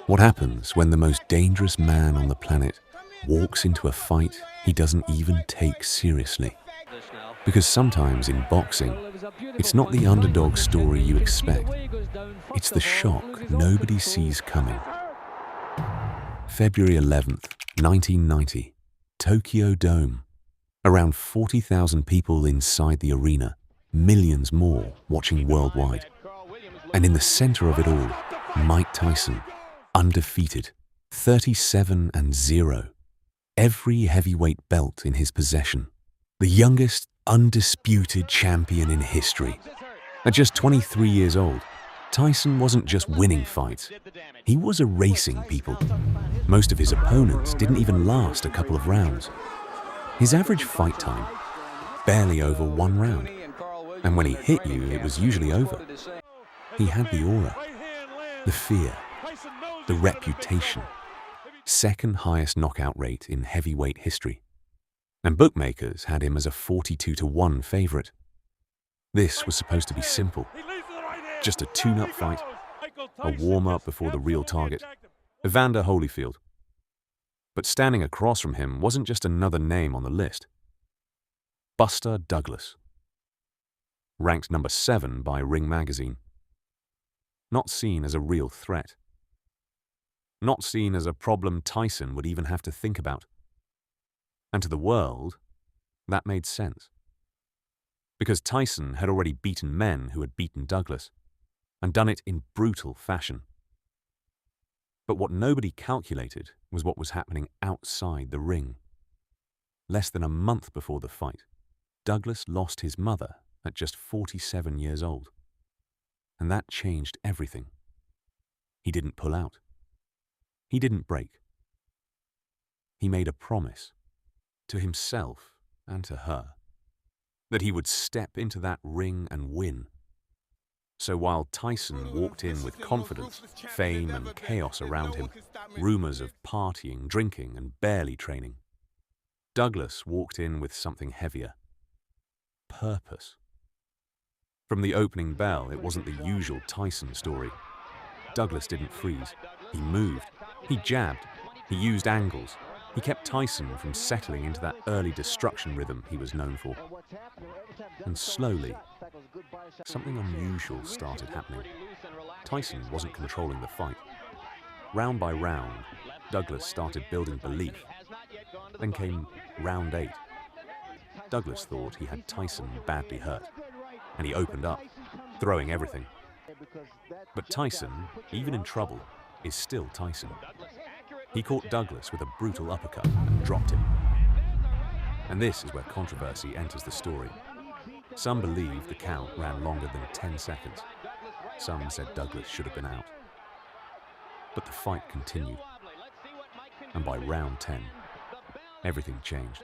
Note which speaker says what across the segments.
Speaker 1: What happens when the most dangerous man on the planet walks into a fight he doesn't even take seriously? Because sometimes in boxing, it's not the underdog story you expect. It's the shock nobody sees coming. February 11th, 1990, Tokyo Dome. Around 40,000 people inside the arena, millions more watching worldwide. And in the center of it all, Mike Tyson, undefeated, 37-0. Every heavyweight belt in his possession. The youngest undisputed champion in history. At just 23 years old, Tyson wasn't just winning fights. He was erasing people. Most of his opponents didn't even last a couple of rounds. His average fight time, barely over 1 round. And when he hit you, it was usually over. He had the aura, the fear, the reputation. Second highest knockout rate in heavyweight history. And bookmakers had him as a 42-1 favorite. This was supposed to be simple. Just a tune-up fight, a warm-up before the real target, Evander Holyfield. But standing across from him wasn't just another name on the list. Buster Douglas. Ranked number 7 by Ring magazine. Not seen as a real threat. Not seen as a problem Tyson would even have to think about. And to the world, that made sense. Because Tyson had already beaten men who had beaten Douglas, and done it in brutal fashion. But what nobody calculated was what was happening outside the ring. Less than a month before the fight, Douglas lost his mother at just 47 years old. And that changed everything. He didn't pull out. He didn't break. He made a promise, to himself and to her, that he would step into that ring and win. So while Tyson walked in with confidence, fame and chaos around him, rumors of partying, drinking and barely training, Douglas walked in with something heavier. Purpose. From the opening bell, it wasn't the usual Tyson story. Douglas didn't freeze. He moved. He jabbed. He used angles. He kept Tyson from settling into that early destruction rhythm he was known for. And slowly, something unusual started happening. Tyson wasn't controlling the fight. Round by round, Douglas started building belief. Then came round 8. Douglas thought he had Tyson badly hurt, and he opened up, throwing everything. But Tyson, even in trouble, is still Tyson. He caught Douglas with a brutal uppercut and dropped him. And this is where controversy enters the story. Some believe the count ran longer than 10 seconds. Some said Douglas should have been out. But the fight continued. And by round 10, everything changed.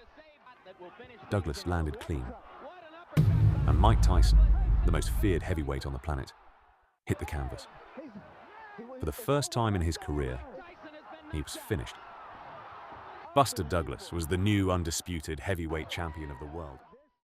Speaker 1: Douglas landed clean. And Mike Tyson, the most feared heavyweight on the planet, hit the canvas. For the first time in his career, he was finished. Buster Douglas was the new undisputed heavyweight champion of the world.